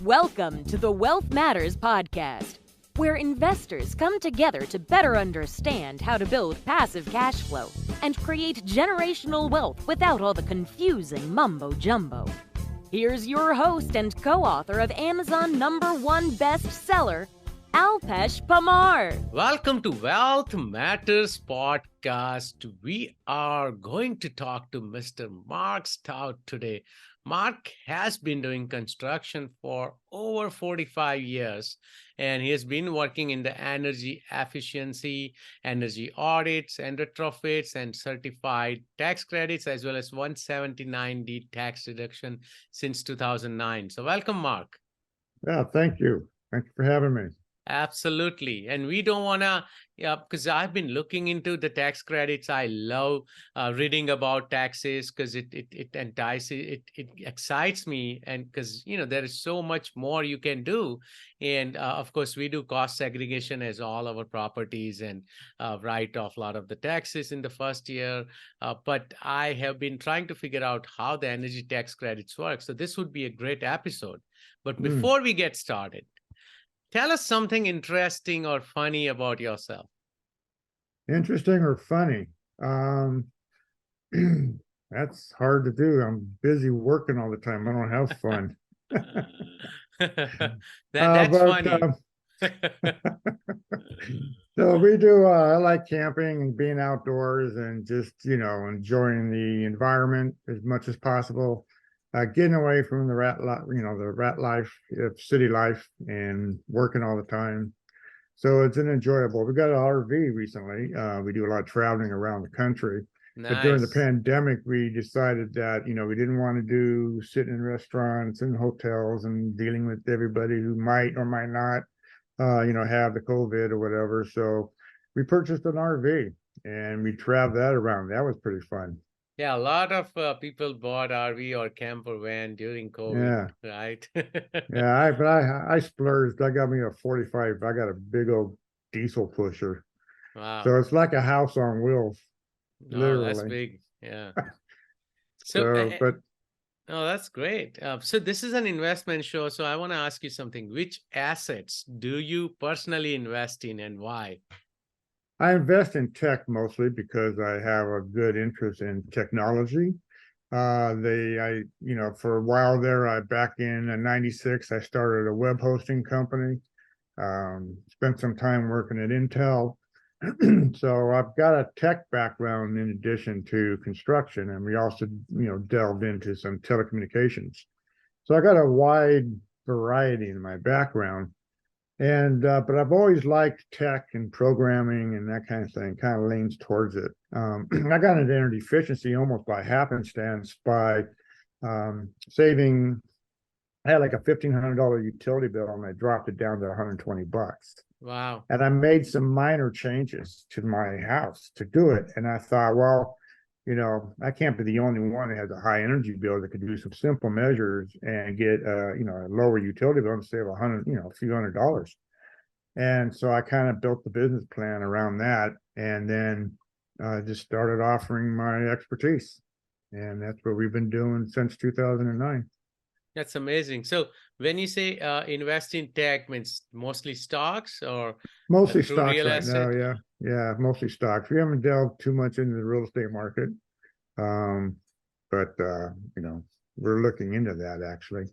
Welcome to the Wealth Matters podcast, where investors come together to better understand how to build passive cash flow and create generational wealth without all the confusing mumbo-jumbo. Here's your host and co-author of Amazon #1 bestseller, Alpesh Pamar. Welcome to Wealth Matters podcast. We are going to talk to Mr. Mark Stout today. Mark has been doing construction for over 45 years, and he has been working in the energy efficiency, energy audits, and retrofits, and certified tax credits, as well as 179D tax reduction since 2009. So welcome, Mark. Yeah, thank you. Thank you for having me. Absolutely. And we don't want to, because I've been looking into the tax credits. I love reading about taxes because it entices, it excites me. And because, there is so much more you can do. And of course, we do cost segregation as all our properties and write off a lot of the taxes in the first year. But I have been trying to figure out how the energy tax credits work. So this would be a great episode. But before we get started, tell us something interesting or funny about yourself. Interesting or funny? That's hard to do. I'm busy working all the time. I don't have fun. That's funny. So we do, I like camping and being outdoors and just, enjoying the environment as much as possible. Getting away from the rat life of city life and working all the time. So it's an enjoyable. We got an RV recently. We do a lot of traveling around the country. Nice. But during the pandemic, we decided that, we didn't want to do sitting in restaurants and hotels and dealing with everybody who might or might not, have the COVID or whatever. So we purchased an RV and we traveled that around. That was pretty fun. Yeah, a lot of people bought RV or camper van during COVID, right? Yeah, but I splurged. I got me a 45. I got a big old diesel pusher. Wow. So it's like a house on wheels. Literally. That's big. Yeah. Oh, that's great. So this is an investment show. So I want to ask you something. Which assets do you personally invest in and why? I invest in tech mostly because I have a good interest in technology. For a while there, back in '96, I started a web hosting company. Spent some time working at Intel. So I've got a tech background in addition to construction, and we also, delved into some telecommunications. So I got a wide variety in my background. And but I've always liked tech and programming and that kind of thing, kind of leans towards it. I got into energy efficiency almost by happenstance by saving. I had like a $1,500 utility bill and I dropped it down to $120. Wow. And I made some minor changes to my house to do it. And I thought, well, I can't be the only one that has a high energy bill that could do some simple measures and get, a lower utility bill and save a few $100s. And so I kind of built the business plan around that, and then just started offering my expertise. And that's what we've been doing since 2009. That's amazing. So when you say invest in tech, means mostly stocks or mostly stocks real right estate? now, yeah, mostly stocks. We haven't delved too much into the real estate market, but we're looking into that actually.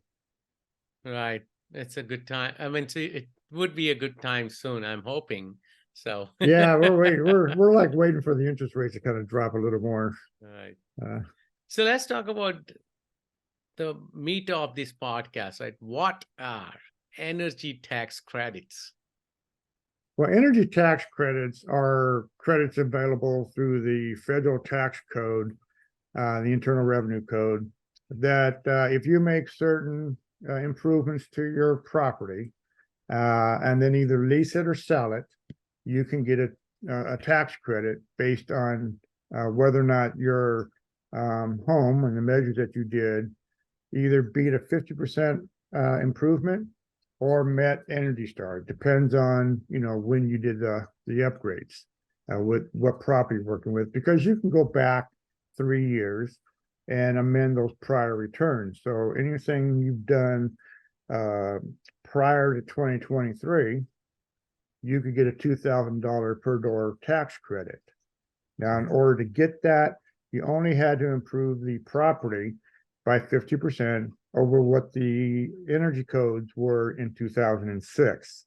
Right, it's a good time. I mean, it would be a good time soon, I'm hoping. So yeah, we're waiting. We're like waiting for the interest rates to kind of drop a little more. Right. So let's talk about the meat of this podcast, right? What are energy tax credits? Well, energy tax credits are credits available through the federal tax code, the Internal Revenue Code, that if you make certain improvements to your property and then either lease it or sell it, you can get a tax credit based on whether or not your home and the measures that you did either beat a 50% improvement or met Energy Star. It depends on, when you did the upgrades, with what property you're working with, because you can go back 3 years and amend those prior returns. So anything you've done prior to 2023, you could get a $2,000 per door tax credit. Now, in order to get that, you only had to improve the property by 50% over what the energy codes were in 2006.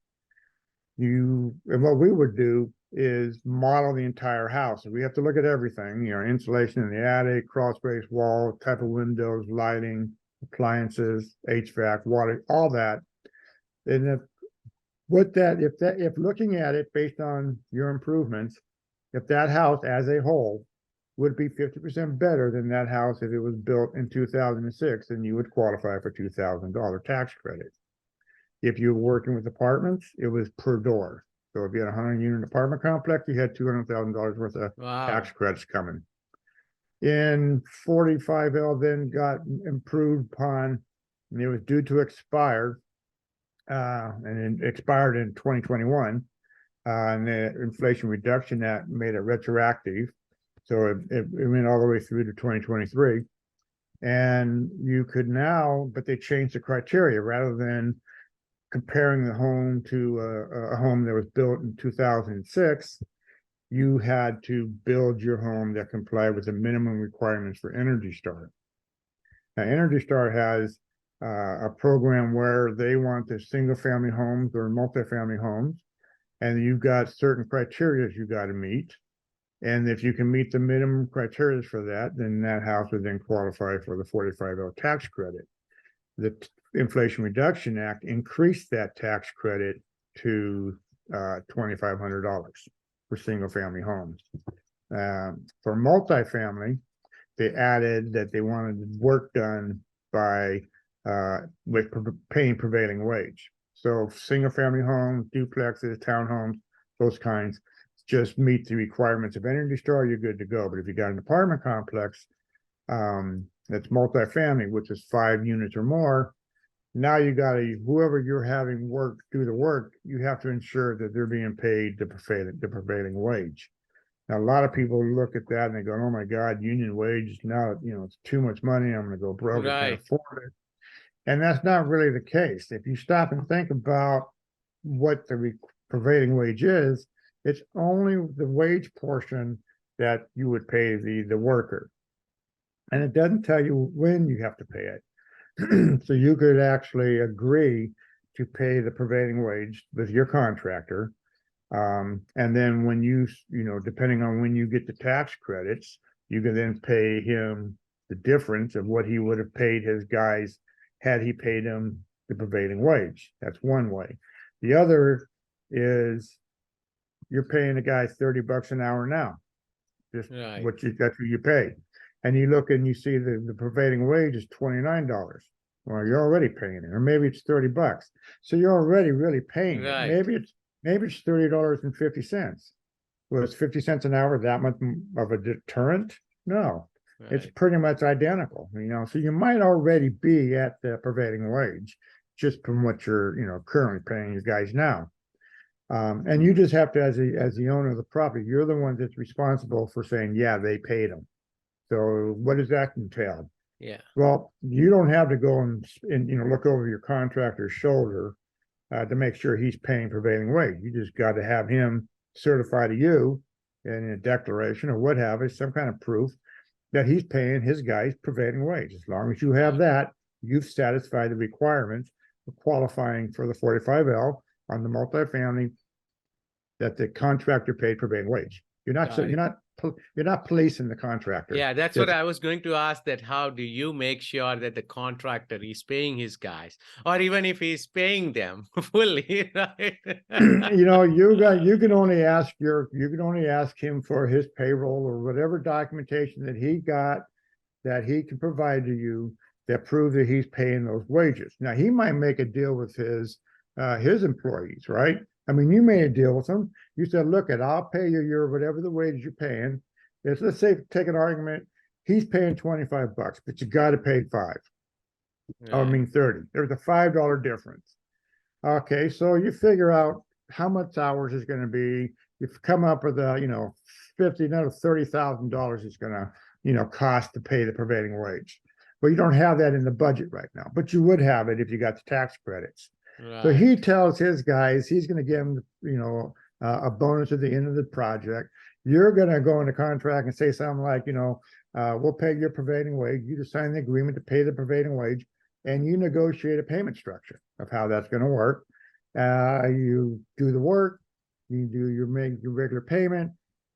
And what we would do is model the entire house. So we have to look at everything, insulation in the attic, crawl space, wall, type of windows, lighting, appliances, HVAC, water, all that. And if looking at it based on your improvements, if that house as a whole would be 50% better than that house if it was built in 2006, then you would qualify for $2,000 tax credit. If you were working with apartments, it was per door. So if you had a 100-unit apartment complex, you had $200,000 worth of tax credits coming. In 45L then got improved upon, and it was due to expire, and it expired in 2021. And the Inflation Reduction Act made it retroactive. So it went all the way through to 2023. And you could now, but they changed the criteria rather than comparing the home to a home that was built in 2006, you had to build your home that complied with the minimum requirements for Energy Star. Now, Energy Star has a program where they want the single-family homes or multifamily homes, and you've got certain criteria you got to meet. And if you can meet the minimum criteria for that, then that house would then qualify for the 45L tax credit. The Inflation Reduction Act increased that tax credit to $2,500 for single family homes. For multifamily, they added that they wanted work done by with paying prevailing wage. So single family homes, duplexes, townhomes, those kinds, just meet the requirements of Energy Star, you're good to go. But if you got an apartment complex that's multifamily, which is 5 units or more, now you got to, whoever you're having do the work, you have to ensure that they're being paid the prevailing wage. Now, a lot of people look at that and they go, oh my God, union wage is now, it's too much money. I'm going to go broke. I can't afford it. And that's not really the case. If you stop and think about what the prevailing wage is, it's only the wage portion that you would pay the worker. And it doesn't tell you when you have to pay it. So you could actually agree to pay the prevailing wage with your contractor. And then when depending on when you get the tax credits, you can then pay him the difference of what he would have paid his guys had he paid him the prevailing wage. That's one way. The other is you're paying the guy $30 an hour now. Just that's what you pay. And you look and you see the prevailing wage is $29. Well, you're already paying it, or maybe it's $30. So you're already really paying it. Maybe it's $30.50. Was 50 cents an hour that much of a deterrent? No, it's pretty much identical. So you might already be at the prevailing wage just from what you're currently paying your guys now. And you just have to, as the owner of the property, you're the one that's responsible for saying, yeah, they paid them. So what does that entail? Yeah. Well, you don't have to go and look over your contractor's shoulder to make sure he's paying prevailing wage. You just got to have him certify to you in a declaration or what have you, some kind of proof that he's paying his guys prevailing wage. As long as you have that, you've satisfied the requirements of qualifying for the 45L on the multifamily that the contractor paid prevailing wage. You're not policing the contractor. Yeah, that's what I was going to ask, that how do you make sure that the contractor is paying his guys, or even if he's paying them fully, right? You can only ask him for his payroll or whatever documentation that he got that he can provide to you that proves that he's paying those wages. Now, he might make a deal with his employees, right? I mean, you made a deal with them. You said, look, I'll pay you your whatever the wages you're paying. Let's say, take an argument, he's paying $25, but you got to pay $5. I mean, $30. There's a $5 difference. Okay, so you figure out how much hours is going to be. You come up with $30,000 is going to cost to pay the prevailing wage. Well, you don't have that in the budget right now, but you would have it if you got the tax credits. So Right. he tells his guys he's going to give them, a bonus at the end of the project. You're going to go into contract and say something like, we'll pay your prevailing wage. You just sign the agreement to pay the prevailing wage, and you negotiate a payment structure of how that's going to work. You do the work, you make your regular payment.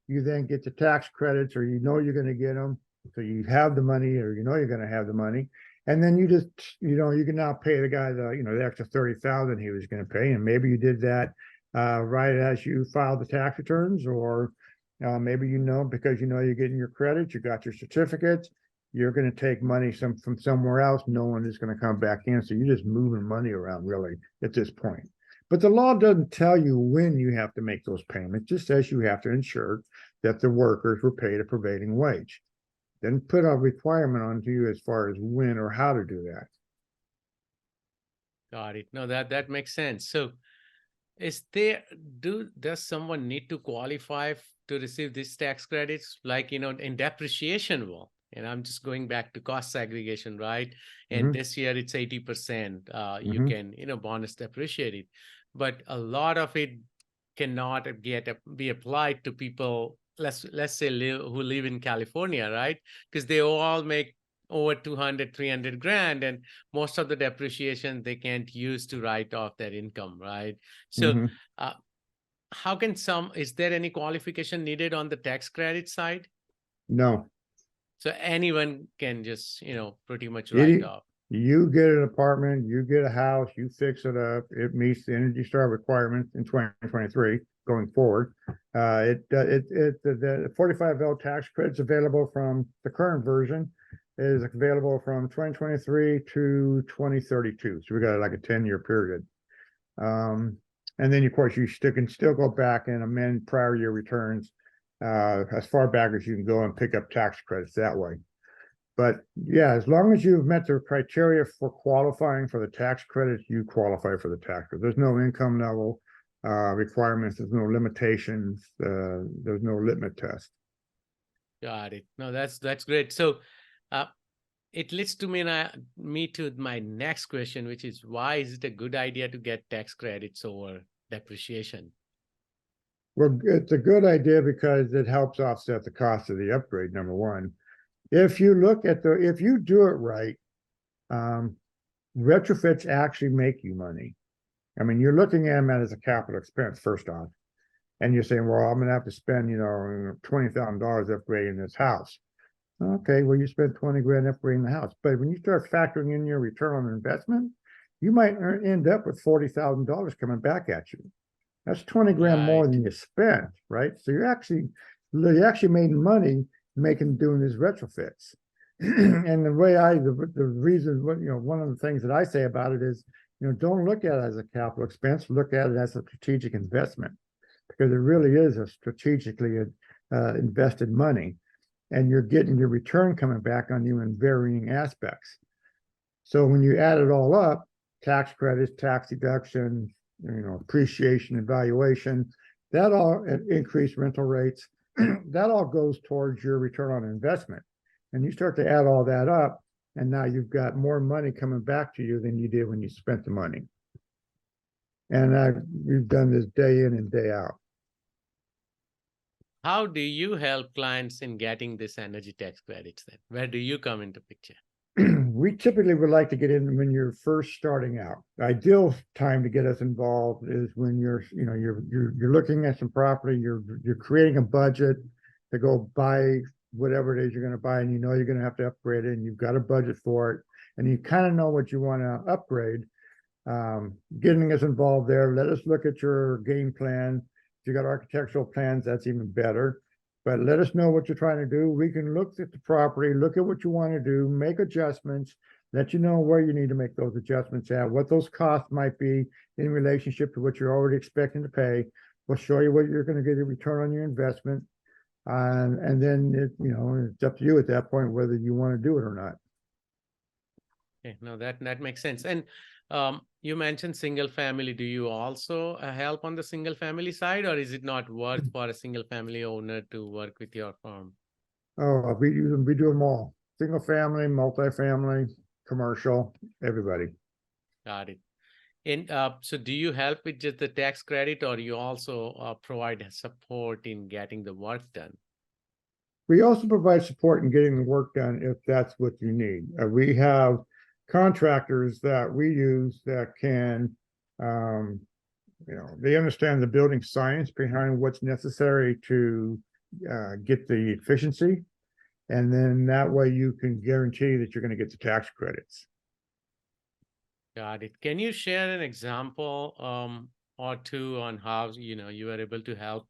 You then get the tax credits, or you're going to get them. So you have the money, or you're going to have the money. And then you just, you can now pay the guy the extra 30,000 he was going to pay. And maybe you did that right as you filed the tax returns, or maybe because you're getting your credits, you got your certificates, you're going to take money from somewhere else. No one is going to come back in. So you're just moving money around really at this point. But the law doesn't tell you when you have to make those payments. It just says you have to ensure that the workers were paid a prevailing wage. Then put a requirement onto you as far as when or how to do that. Got it. No, that makes sense. So does someone need to qualify to receive these tax credits? Like, in depreciation, well, and I'm just going back to cost segregation, right? And this year it's 80%. You can, bonus depreciate it. But a lot of it cannot be applied to people, let's say who live in California, right? Because they all make over 200, 300 grand, and most of the depreciation they can't use to write off their income, right? So is there any qualification needed on the tax credit side? No. So anyone can just, pretty much write off. You get an apartment, you get a house, you fix it up, it meets the Energy Star requirements in 2023 going forward. The 45L tax credits available from the current version is available from 2023 to 2032. So we got like a 10-year period. And then of course you can still go back and amend prior year returns as far back as you can go and pick up tax credits that way. But yeah, as long as you've met the criteria for qualifying for the tax credits, you qualify for the tax credit. There's no income level requirements. There's no limitations. There's no litmus test. Got it. No, that's great. So it leads to me to my next question, which is, why is it a good idea to get tax credits over depreciation? Well, it's a good idea because it helps offset the cost of the upgrade, number one. If you do it right, retrofits actually make you money. I mean, you're looking at them as a capital expense, first off. And you're saying, well, I'm going to have to spend, $20,000 upgrading this house. Okay, well, you spent 20 grand upgrading the house. But when you start factoring in your return on investment, you might end up with $40,000 coming back at you. That's 20 grand more than you spent, right? So you actually made money doing these retrofits. And the reason, one of the things that I say about it is, don't look at it as a capital expense, look at it as a strategic investment, because it really is a strategically invested money, and you're getting your return coming back on you in varying aspects. So when you add it all up, tax credits, tax deduction, appreciation and valuation, that all increased rental rates, that all goes towards your return on investment. And you start to add all that up, and now you've got more money coming back to you than you did when you spent the money. And we've done this day in and day out. How do you help clients in getting this energy tax credits then? Where do you come into picture? We typically would like to get in when you're first starting out. The ideal time to get us involved is when you're looking at some property, you're creating a budget to go buy whatever it is you're going to buy, and you're going to have to upgrade it, and you've got a budget for it, and you kind of know what you want to upgrade. Getting us involved there, let us look at your game plan. If you got architectural plans, that's even better. But let us know what you're trying to do. We can look at the property, look at what you want to do, make adjustments, let you know where you need to make those adjustments at, what those costs might be in relationship to what you're already expecting to pay. We'll show you what you're going to get a return on your investment. And then it's up to you at that point whether you want to do it or not. Okay, no, that makes sense. And you mentioned single family. Do you also help on the single family side, or is it not worth for a single family owner to work with your firm? Oh, we do them all. single family, multifamily, commercial, everybody. Got it. And so do you help with just the tax credit, or you also provide support in getting the work done? We also provide support in getting the work done if that's what you need. We have contractors that we use that can, they understand the building science behind what's necessary to get the efficiency. And then that way you can guarantee that you're going to get the tax credits. Got it. Can you share an example or two on how, you were able to help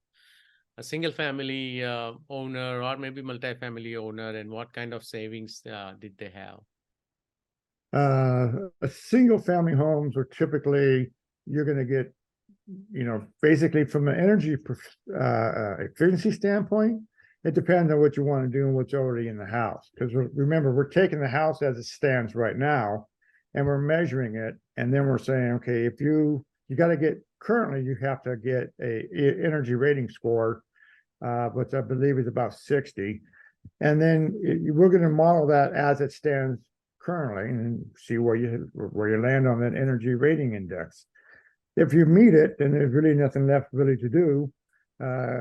a single family owner or maybe multifamily owner, and what kind of savings did they have? A single family homes are typically, you're going to get, basically from an energy efficiency standpoint, it depends on what you want to do and what's already in the house. Because remember, we're taking the house as it stands right now, and we're measuring it, and then we're saying, okay, if you got to get, currently you have to get a energy rating score, which I believe is about 60, and then we're going to model that as it stands currently and see where you land on that energy rating index. If you meet it, then there's really nothing left really to do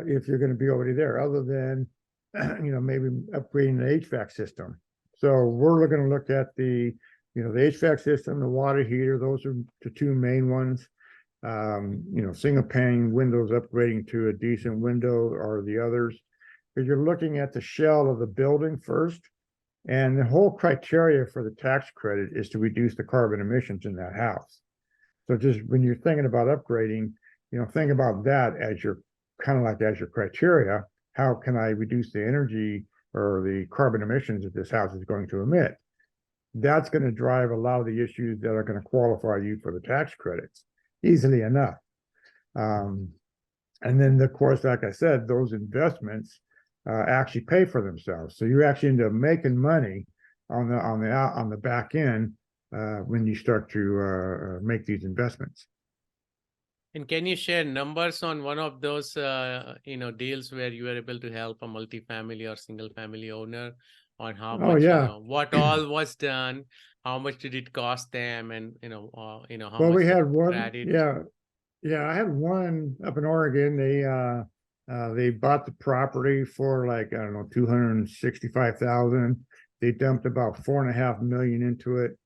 if you're going to be already there, other than maybe upgrading the HVAC system. So we're going to look at the HVAC system, the water heater. Those are the two main ones. Single pane windows, upgrading to a decent window are the others. Because you're looking at the shell of the building first, and the whole criteria for the tax credit is to reduce the carbon emissions in that house. So just when you're thinking about upgrading, think about that as your as your criteria. How can I reduce the energy or the carbon emissions that this house is going to emit? That's going to drive a lot of the issues that are going to qualify you for the tax credits easily enough. And then, of course, like I said, those investments actually pay for themselves. So you actually end up making money on the back end when you start to make these investments. And can you share numbers on one of those deals where you were able to help a multifamily or single family owner on how much, what all was done, how much did it cost them, and how well, much we had one, credit? I had one up in Oregon. They bought the property for like, I don't know, $265,000. They dumped about $4.5 million into it.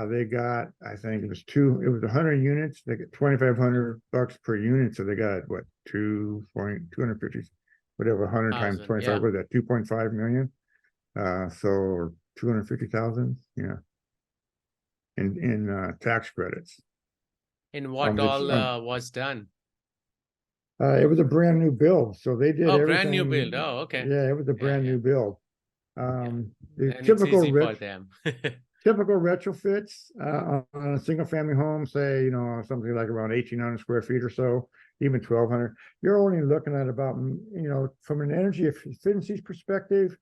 They got, I think it was 100 units. They got $2,500 per unit. So they got what, 250, whatever, 100 times 25, what is that, 2.5 million? So 250,000, in tax credits. And what all was done? It was a brand new build, so they did everything. Brand new build. Oh, okay. Yeah, it was a brand new build. The and typical it's easy for them. typical retrofits on a single family home, say, something like around 1,800 square feet or so, even 1,200. You're only looking at about, from an energy efficiency perspective,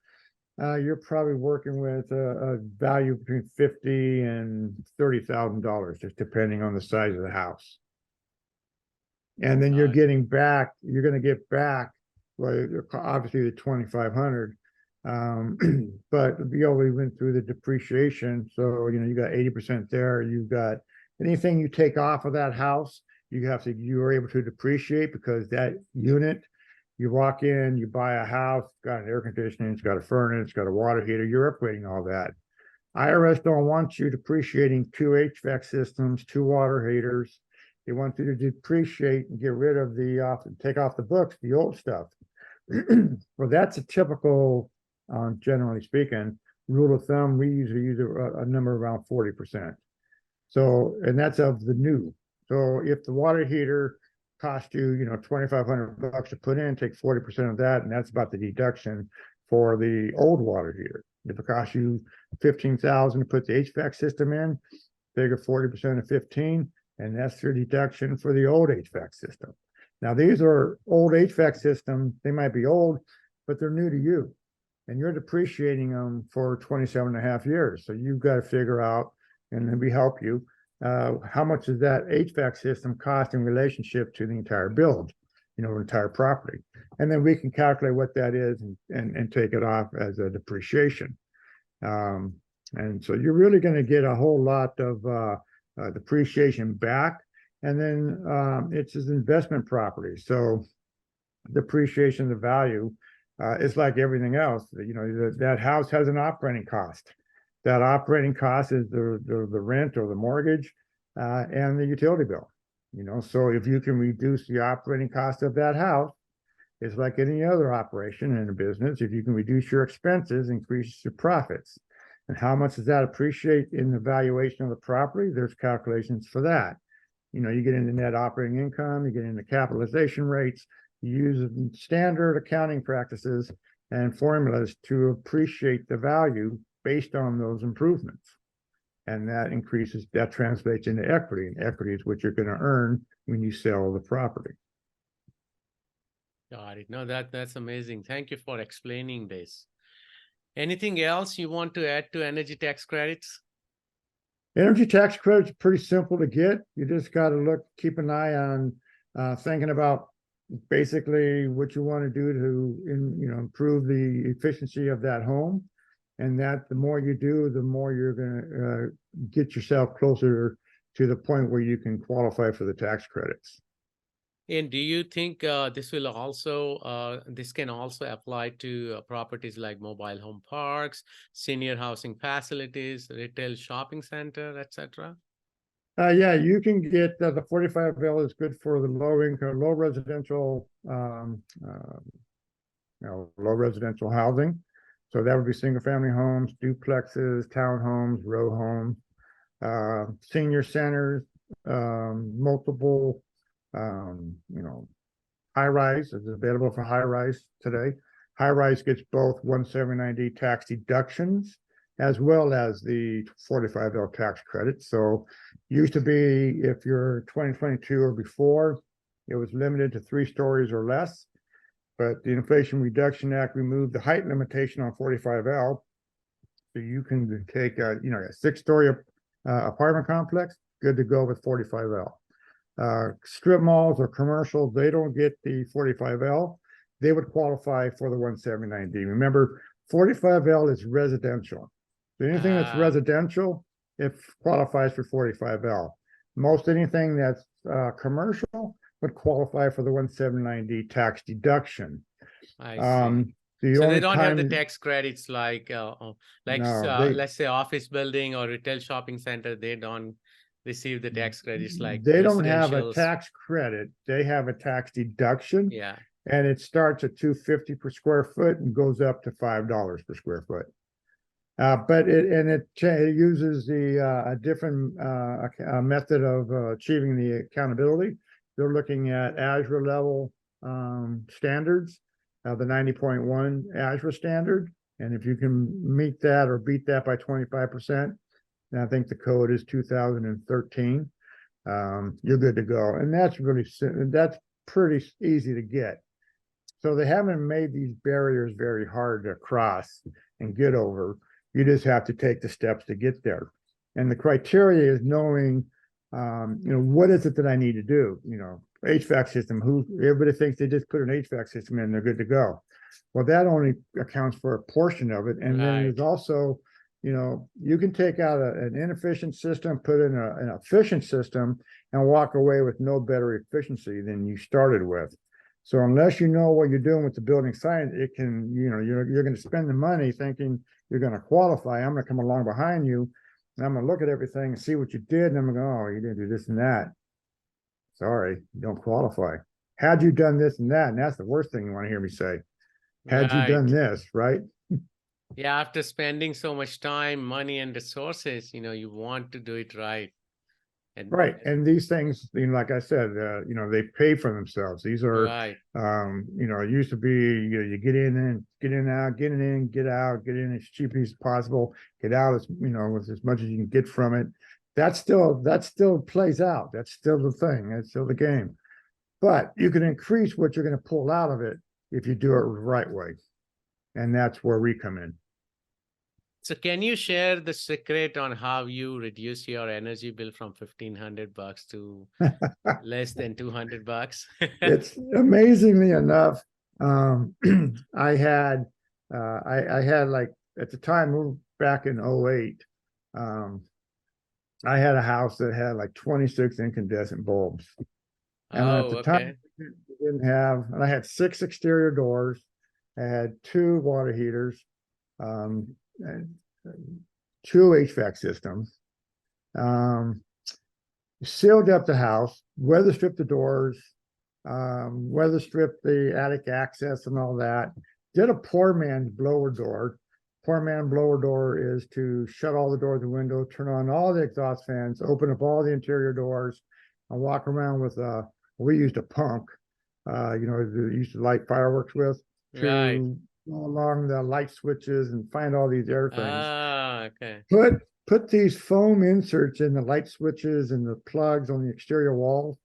you're probably working with a value between $50,000 and $30,000, just depending on the size of the house. And then you're going to get back, well, obviously the 2,500, but we always went through the depreciation. So, you got 80% there. You've got anything you take off of that house, you are able to depreciate, because that unit, you walk in, you buy a house, it's got an air conditioning, it's got a furnace, it's got a water heater, you're upgrading all that. IRS don't want you depreciating 2 HVAC systems, 2 water heaters. They want you to depreciate and get rid of take off the books, the old stuff. Well, that's a typical, generally speaking, rule of thumb. We usually use a number around 40%. So, and that's of the new. So if the water heater cost you, $2,500 to put in, take 40% of that, and that's about the deduction for the old water heater. If it costs you $15,000 to put the HVAC system in, figure 40% of 15, and that's your deduction for the old HVAC system. Now, these are old HVAC systems. They might be old, but they're new to you, and you're depreciating them for 27.5 years. So you've got to figure out, and then we help you, how much does that HVAC system cost in relationship to the entire build, entire property. And then we can calculate what that is and take it off as a depreciation. And so you're really going to get a whole lot of depreciation back. And then it's an investment property. So depreciation, the value, is like everything else. That house has an operating cost. That operating cost is the rent or the mortgage and the utility bill. So if you can reduce the operating cost of that house, it's like any other operation in a business. If you can reduce your expenses, increase your profits. And how much does that appreciate in the valuation of the property? There's calculations for that. You get into net operating income, you get into capitalization rates, you use standard accounting practices and formulas to appreciate the value based on those improvements. And that translates into equity, and equity is what you're going to earn when you sell the property. Got it. No, that's amazing. Thank you for explaining this. Anything else you want to add to energy tax credits? Energy tax credits are pretty simple to get. You just got to keep an eye on thinking about basically what you want to do to improve the efficiency of that home. And that the more you do, the more you're going to get yourself closer to the point where you can qualify for the tax credits. And do you think this can also apply to properties like mobile home parks, senior housing facilities, retail shopping center, etc.? Yeah, you can get the 45L is good for the low residential housing. So that would be single family homes, duplexes, townhomes, row homes, senior centers, multiple, high rise is available for high rise today. High rise gets both 179D tax deductions as well as the 45L tax credit. So used to be, if you're 2022 or before, it was limited to 3 stories or less. But the Inflation Reduction Act removed the height limitation on 45L. So you can take a 6-story apartment complex, good to go with 45L. Strip malls or commercials, they don't get the 45L. They would qualify for the 179D. Remember, 45L is residential. So anything that's residential, it qualifies for 45L. Most anything that's commercial would qualify for the 179D tax deduction. I see. So they don't have the tax credits like let's say office building or retail shopping center. They don't receive the tax credits like they don't have a tax credit. They have a tax deduction. Yeah. And it starts at $2.50 per square foot and goes up to $5 per square foot. But it uses a different method of achieving the accountability. They're looking at Azure level standards, the 90.1 Azure standard. And if you can meet that or beat that by 25%, and I think the code is 2013, you're good to go. And that's pretty easy to get. So they haven't made these barriers very hard to cross and get over. You just have to take the steps to get there. And the criteria is knowing, what is it that I need to do? HVAC system, everybody thinks they just put an HVAC system in, they're good to go. Well, that only accounts for a portion of it. And then there's also, you can take out an inefficient system, put in an efficient system, and walk away with no better efficiency than you started with. So unless you know what you're doing with the building science, it can, you're going to spend the money thinking you're going to qualify. I'm going to come along behind you, and I'm going to look at everything and see what you did, and I'm going to go, oh, you didn't do this and that. Sorry, you don't qualify. Had you done this and that, and that's the worst thing you want to hear me say. Had you done this, right? Yeah, after spending so much time, money, and resources, you want to do it right. Right. And these things, like I said, they pay for themselves. These are, it used to be, you get in, out, get in, get out, get in as cheap as possible, get out as, with as much as you can get from it. That still plays out. That's still the thing. That's still the game. But you can increase what you're going to pull out of it if you do it the right way. And that's where we come in. So can you share the secret on how you reduce your energy bill from $1,500 to less than $200? It's amazingly enough. I had like at the time back in '08, I had a house that had like 26 incandescent bulbs. And at the time, we didn't have, and I had 6 exterior doors. I had 2 water heaters, and 2 HVAC systems. Sealed up the house, weather stripped the doors, weather stripped the attic access and all that. Did a poor man's blower door. Poor man blower door is to shut all the doors and windows, turn on all the exhaust fans, open up all the interior doors, and walk around with we used a pump, they used to light fireworks with, to go along the light switches and find all these air things. Put these foam inserts in the light switches and the plugs on the exterior walls.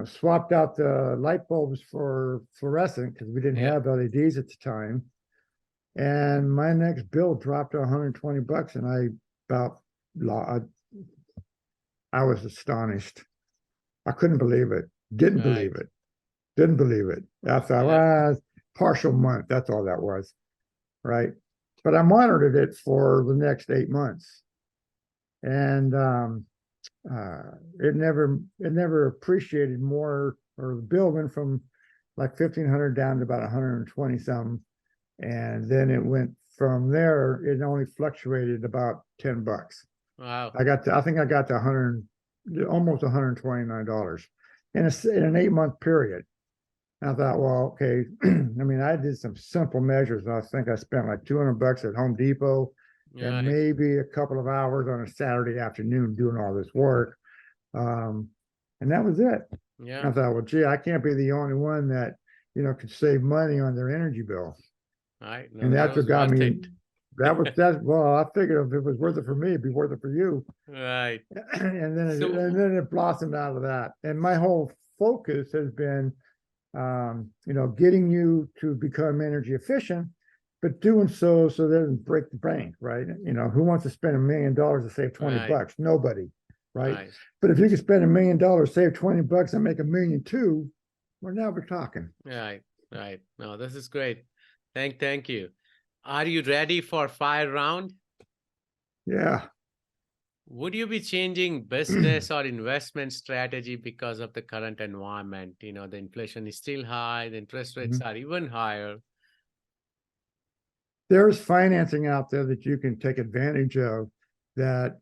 Swapped out the light bulbs for fluorescent because we didn't have LEDs at the time. And my next bill dropped to $120, and I was astonished. I couldn't believe it. Didn't believe it. I thought, partial month. That's all that was, right? But I monitored it for the next 8 months, and it never appreciated more. Or the bill went from like $1,500 down to about 120 something. And then it went from there, it only fluctuated about $10. Wow. I think I got to almost $129 in an 8-month period. And I thought, well, okay. I mean, I did some simple measures. I think I spent like $200 at Home Depot and maybe a couple of hours on a Saturday afternoon doing all this work. And that was it. Yeah. I thought, well, gee, I can't be the only one that, could save money on their energy bill. Right. No, And that's what got me. Well, I figured if it was worth it for me, it'd be worth it for you. Right. And then it blossomed out of that. And my whole focus has been, getting you to become energy efficient, but doing so that it doesn't break the bank, right? Who wants to spend $1 million to save $20? Nobody, right? But if you can spend $1 million, save $20, and make $1.2 million, now we're talking. Right. No, this is great. Thank you. Are you ready for fire round? Yeah. Would you be changing business or investment strategy because of the current environment? The inflation is still high, the interest rates are even higher. There's financing out there that you can take advantage of that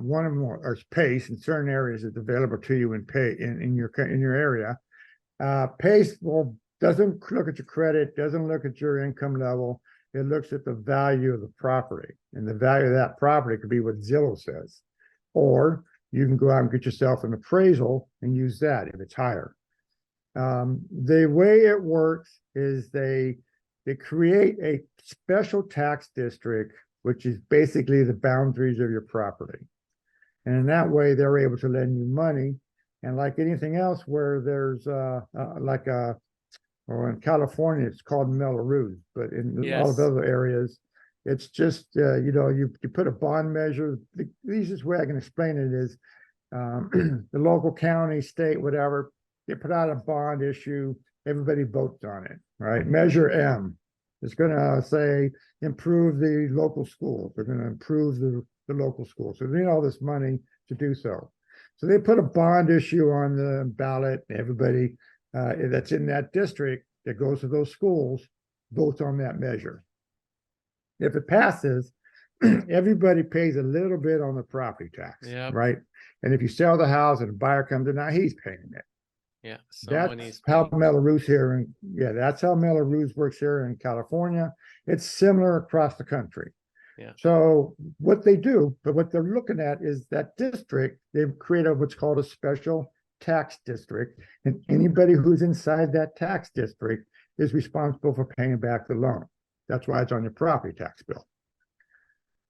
one or more, or PACE in certain areas is available to you in your area. PACE doesn't look at your credit, doesn't look at your income level. It looks at the value of the property, and the value of that property could be what Zillow says. Or you can go out and get yourself an appraisal and use that if it's higher. The way it works is they create a special tax district, which is basically the boundaries of your property. And in that way, they're able to lend you money. And like anything else where there's in California, it's called Melrose, but in all of other areas, it's just, you put a bond measure. The easiest way I can explain it is the local county, state, whatever, they put out a bond issue, everybody votes on it, right? Measure M. It's going to say improve the local schools. They're going to improve the local schools. So they need all this money to do so. So they put a bond issue on the ballot. Everybody that's in that district that goes to those schools votes on that measure. If it passes, everybody pays a little bit on the property tax, right? And if you sell the house and a buyer comes in, now he's paying it. Yeah, that's how Melrose here, that's how Melrose works here in California. It's similar across the country. Yeah. So what they do, but what they're looking at is that district. They've created what's called a special tax district, and anybody who's inside that tax district is responsible for paying back the loan. That's why it's on your property tax bill.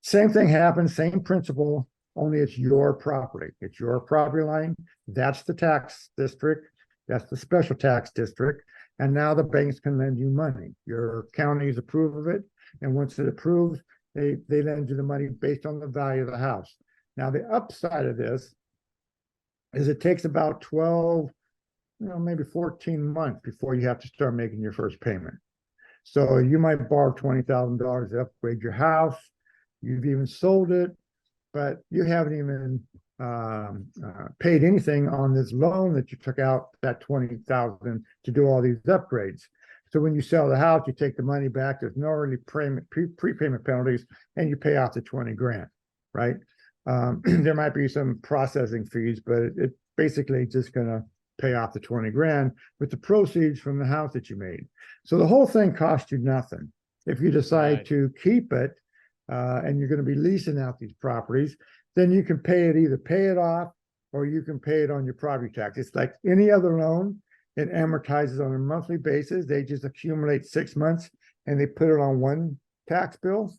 Same thing happens, same principle, only it's your property. It's your property line. That's the tax district. That's the special tax district. And now the banks can lend you money. Your counties approve of it. And once it approves, they lend you the money based on the value of the house. Now, the upside of this is it takes about 12, maybe 14 months before you have to start making your first payment. So you might borrow $20,000 to upgrade your house. You've even sold it, but you haven't even paid anything on this loan that you took out, that $20,000 to do all these upgrades. So when you sell the house, you take the money back. There's no early prepayment penalties, and you pay off the 20 grand, right? There might be some processing fees, but it basically just going to pay off the 20 grand with the proceeds from the house that you made. So the whole thing costs you nothing. If you decide to keep it, and you're going to be leasing out these properties, then you can either pay it off, or you can pay it on your property tax. It's like any other loan. It amortizes on a monthly basis. They just accumulate 6 months, and they put it on one tax bill,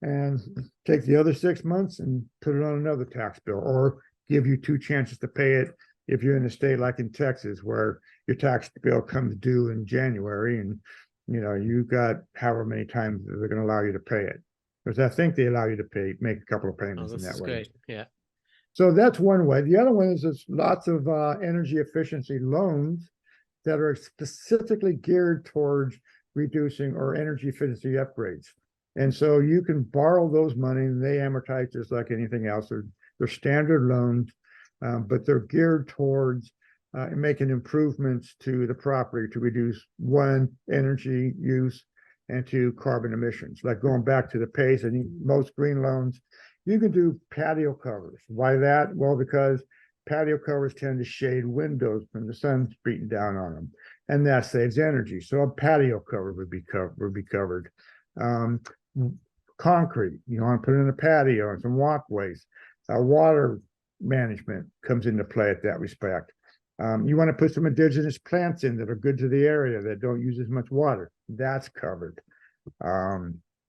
and take the other 6 months and put it on another tax bill, or give you 2 chances to pay it if you're in a state like in Texas, where your tax bill comes due in January, and you've got however many times they're going to allow you to pay it. Because I think they allow you to make a couple of payments in that way. Great. Yeah. So that's one way. The other one is there's lots of energy efficiency loans that are specifically geared towards reducing or energy efficiency upgrades. And so you can borrow those money, and they amortize just like anything else. They're standard loans, but they're geared towards making improvements to the property to reduce, one, energy use, and 2, carbon emissions. Like going back to the PACE and most green loans, you can do patio covers. Why that? Well, because patio covers tend to shade windows when the sun's beating down on them, and that saves energy. So a patio cover would be covered. Concrete, you want to put in a patio and some walkways. Water management comes into play at that respect. You want to put some indigenous plants in that are good to the area, that don't use as much water. That's covered.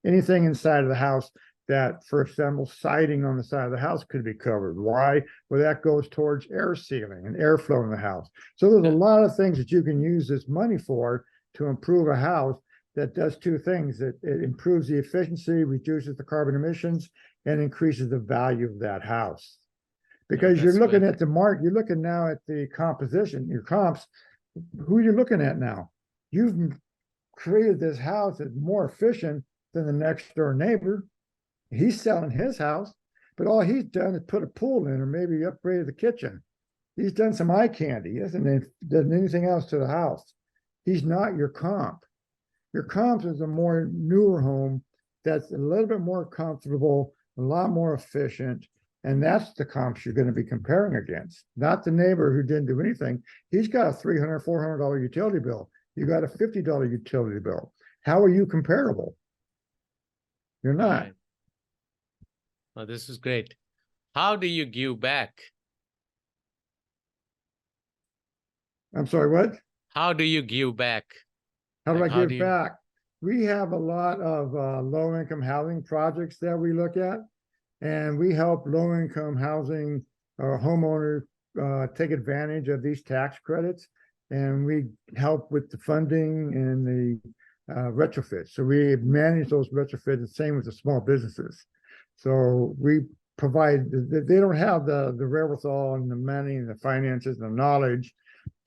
Anything inside of the house that, for example, siding on the side of the house could be covered. Why? Well, that goes towards air sealing and airflow in the house. So there's a lot of things that you can use this money for to improve a house that does 2 things. It improves the efficiency, reduces the carbon emissions, and increases the value of that house. Because you're looking at the market, you're looking now at the composition, your comps. Who are you looking at now? You've created this house that's more efficient than the next door neighbor. He's selling his house, but all he's done is put a pool in, or maybe upgraded the kitchen. He's done some eye candy. He hasn't done anything else to the house. He's not your comp. Your comp is a more newer home that's a little bit more comfortable, a lot more efficient, and that's the comps you're going to be comparing against, not the neighbor who didn't do anything. He's got a $300, $400 utility bill. You got a $50 utility bill. How are you comparable? You're not. Right. Well, this is great. How do you give back? I'm sorry, what? How do you give back? How do I give back? We have a lot of low-income housing projects that we look at, and we help low-income housing homeowners take advantage of these tax credits, and we help with the funding and the retrofits. So we manage those retrofits, the same with the small businesses. So we provide, they don't have the wherewithal and the money and the finances and the knowledge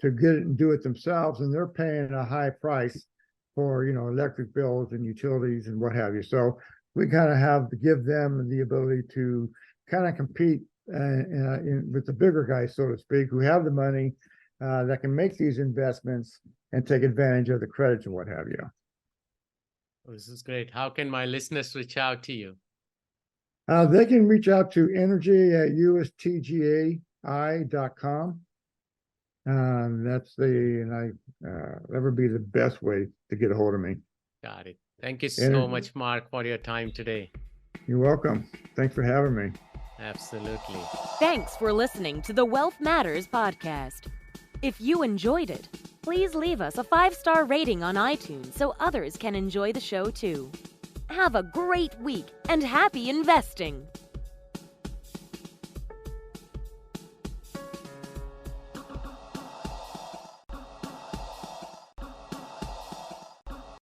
to get it and do it themselves, and they're paying a high price for electric bills and utilities and what have you. So we kind of have to give them the ability to kind of compete with the bigger guys, so to speak, who have the money that can make these investments and take advantage of the credits and what have you. This is great. How can my listeners reach out to you? They can reach out to energy@ustgai.com. That would be the best way to get a hold of me. Got it. Thank you so much, Mark, for your time today. You're welcome. Thanks for having me. Absolutely. Thanks for listening to the Wealth Matters podcast. If you enjoyed it, please leave us a 5-star rating on iTunes so others can enjoy the show too. Have a great week and happy investing!